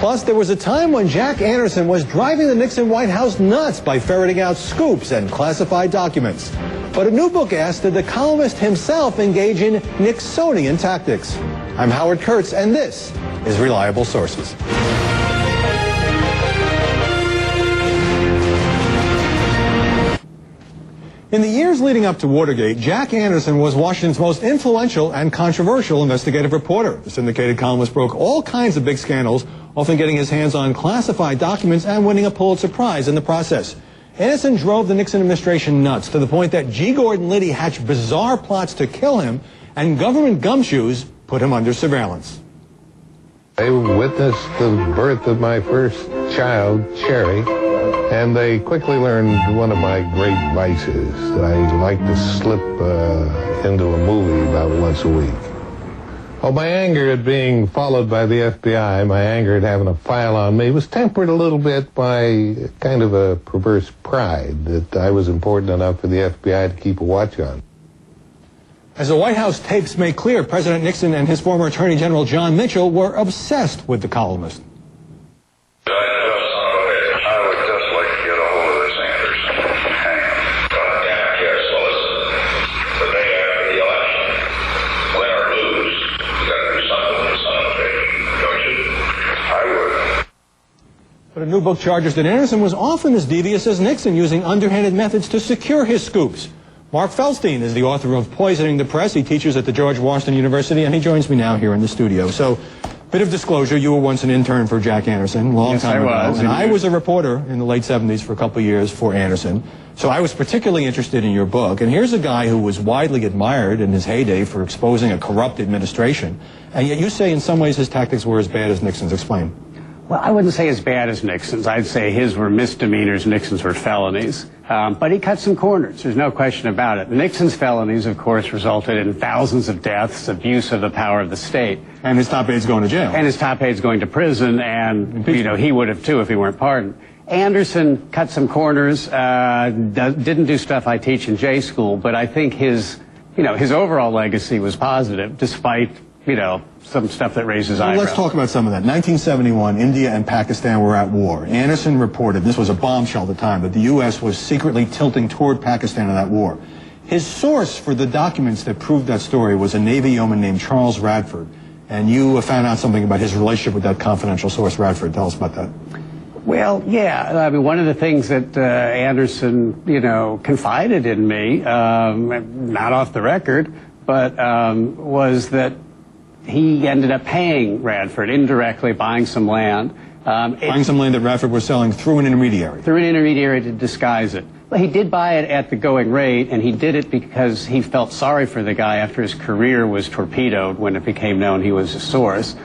Plus, there was a time when Jack Anderson was driving the Nixon White House nuts by ferreting out scoops and classified documents. But a new book asks, did the columnist himself engage in Nixonian tactics? I'm Howard Kurtz, and this is Reliable Sources. In the years leading up to Watergate, Jack Anderson was Washington's most influential and controversial investigative reporter. The syndicated columnist broke all kinds of big scandals, often getting his hands on classified documents and winning a Pulitzer Prize in the process. Anderson drove the Nixon administration nuts to the point that G. Gordon Liddy hatched bizarre plots to kill him, and government gumshoes put him under surveillance. I witnessed the birth of my first child, Cherry, and they quickly learned one of my great vices. I like to slip into a movie about once a week. Well, my anger at being followed by the FBI, my anger at having a file on me, was tempered a little bit by kind of a perverse pride that I was important enough for the FBI to keep a watch on. As the White House tapes make clear, President Nixon and his former Attorney General John Mitchell were obsessed with the columnist. I would just like to get a hold of this Anderson. Hang him. Yes, well, listen. The day after the election, win or lose, you got to do something with some of it, don't you? I would. But a new book charges that Anderson was often as devious as Nixon, using underhanded methods to secure his scoops. Mark Feldstein is the author of Poisoning the Press. He teaches at the George Washington University, and he joins me now here in the studio. So, bit of disclosure, you were once an intern for Jack Anderson, long time ago. And I was a reporter in the late 70s for a couple of years for Anderson. So I was particularly interested in your book. And here's a guy who was widely admired in his heyday for exposing a corrupt administration. And yet you say in some ways his tactics were as bad as Nixon's. Explain. Well, I wouldn't say as bad as Nixon's. I'd say his were misdemeanors, Nixon's were felonies. But he cut some corners. There's no question about it. Nixon's felonies, of course, resulted in thousands of deaths, abuse of the power of the state. And his top aide's going to jail. And his top aide's going to prison, and, you know, he would have too if he weren't pardoned. Anderson cut some corners, didn't do stuff I teach in J school, but I think his overall legacy was positive, despite, some stuff that raises eyebrows. Let's talk about some of that. 1971, India and Pakistan were at war. Anderson reported, this was a bombshell at the time, that the U.S. was secretly tilting toward Pakistan in that war. His source for the documents that proved that story was a Navy yeoman named Charles Radford. And you found out something about his relationship with that confidential source, Radford. Tell us about that. Well, yeah. I mean, one of the things that Anderson, confided in me, not off the record, but was that he ended up paying Radford indirectly, buying some land. Buying some land that Radford was selling through an intermediary. Through an intermediary to disguise it. Well, he did buy it at the going rate, and he did it because he felt sorry for the guy after his career was torpedoed when it became known he was a source.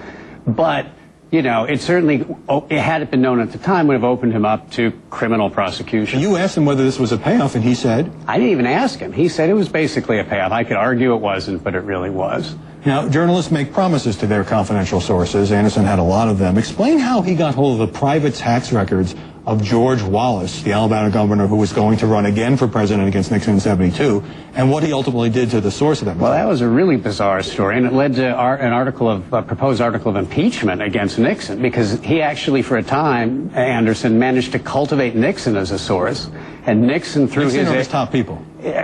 But, it certainly, had it been known at the time, would have opened him up to criminal prosecution. You asked him whether this was a payoff, and he said? I didn't even ask him. He said it was basically a payoff. I could argue it wasn't, but it really was. Now, journalists make promises to their confidential sources. Anderson had a lot of them. Explain how he got hold of the private tax records of George Wallace, the Alabama governor who was going to run again for president against Nixon in '72, and what he ultimately did to the source of them. Well, that was a really bizarre story, and it led to a proposed article of impeachment against Nixon, because he actually, for a time, Anderson managed to cultivate Nixon as a source, and Nixon, through his top people.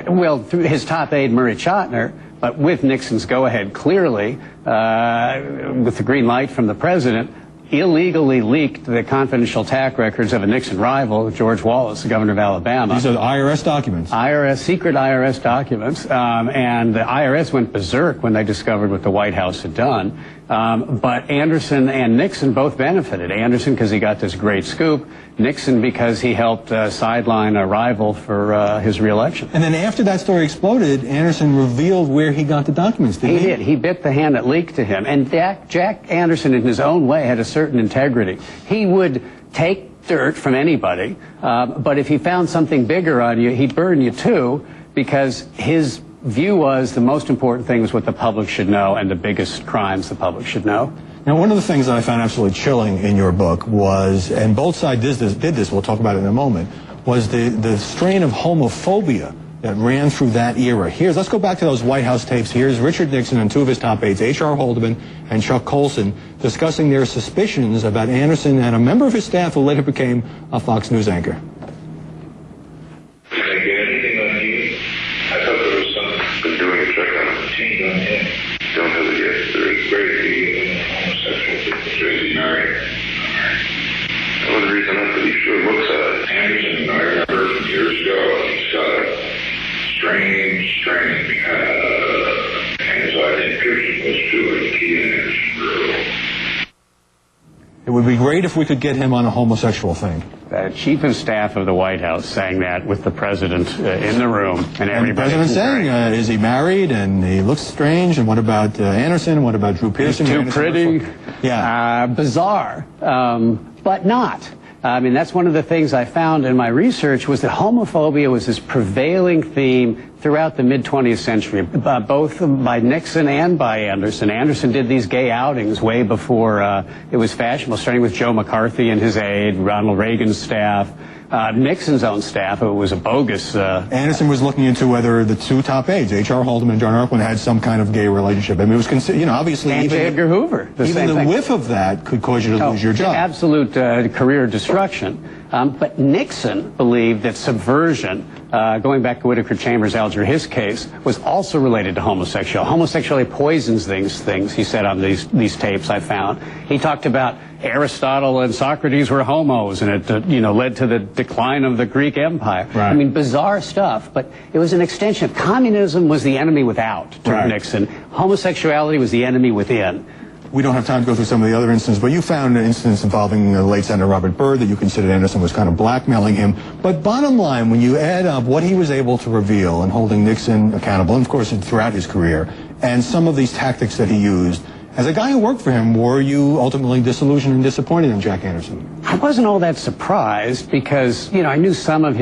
Well, through his top aide, Murray Chotiner, but with Nixon's go-ahead clearly, with the green light from the president, illegally leaked the confidential tax records of a Nixon rival, George Wallace, the governor of Alabama. These are the IRS documents. Secret IRS documents. And the IRS went berserk when they discovered what the White House had done. But Anderson and Nixon both benefited. Anderson because he got this great scoop. Nixon because he helped sideline a rival for his reelection. And then after that story exploded, Anderson revealed where he got the documents, didn't he? He did. He bit the hand that leaked to him. And Jack Anderson, in his own way, had a certain integrity. He would take dirt from anybody, but if he found something bigger on you, he'd burn you too, because his view was the most important thing was what the public should know, and the biggest crimes the public should know. Now, one of the things that I found absolutely chilling in your book was, and both sides did this, we'll talk about it in a moment, was the strain of homophobia that ran through that era. Let's go back to those White House tapes. Here's Richard Nixon and two of his top aides, H.R. Haldeman and Chuck Colson, discussing their suspicions about Anderson and a member of his staff who later became a Fox News anchor. Did they get anything on you? I thought there was something. Been doing a check on the change on him. Don't have it yet. There is great to be homosexual. Tracy married. The only reason I pretty sure looks at it. Anderson, I remember years ago, he's got a strange, and so I think Pearson was too, like he and Anderson girl. It would be great if we could get him on a homosexual thing. The chief of staff of the White House saying that with the president in the room, and everybody. And the president saying, is he married? And he looks strange. And what about Anderson? What about Drew Pearson? Too pretty. Yeah. Bizarre, but not. I mean, that's one of the things I found in my research was that homophobia was this prevailing theme throughout the mid-20th century, both by Nixon and by Anderson. Anderson did these gay outings way before it was fashionable, starting with Joe McCarthy and his aide, Ronald Reagan's staff, Nixon's own staff. It was a bogus... Anderson was looking into whether the two top aides, H.R. Haldeman and John Erquin, had some kind of gay relationship. I mean, it was considered, you know, obviously... And J. Edgar Hoover. Even the whiff of that could cause you to lose your job. Absolute career destruction. But Nixon believed that subversion, going back to Whittaker Chambers' Alger Hiss case, was also related to homosexuality. Homosexuality poisons these things, he said on these tapes I found. He talked about Aristotle and Socrates were homos, and it led to the decline of the Greek Empire. Right. I mean, bizarre stuff, but it was an extension. Communism was the enemy without to Nixon. Homosexuality was the enemy within. We don't have time to go through some of the other instances, but you found an instance involving the late Senator Robert Byrd that you considered Anderson was kind of blackmailing him. But bottom line, when you add up what he was able to reveal and holding Nixon accountable, and of course throughout his career, and some of these tactics that he used, as a guy who worked for him, were you ultimately disillusioned and disappointed in Jack Anderson? I wasn't all that surprised because, I knew some of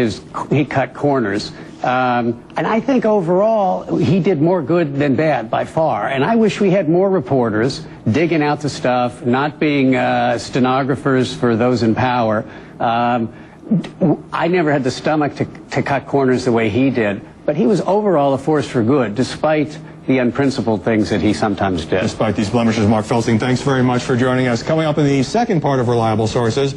he cut corners. And I think overall, he did more good than bad by far. And I wish we had more reporters digging out the stuff, not being stenographers for those in power. I never had the stomach to cut corners the way he did. But he was overall a force for good, despite the unprincipled things that he sometimes did. Despite these blemishes, Mark Feldstein, thanks very much for joining us. Coming up in the second part of Reliable Sources.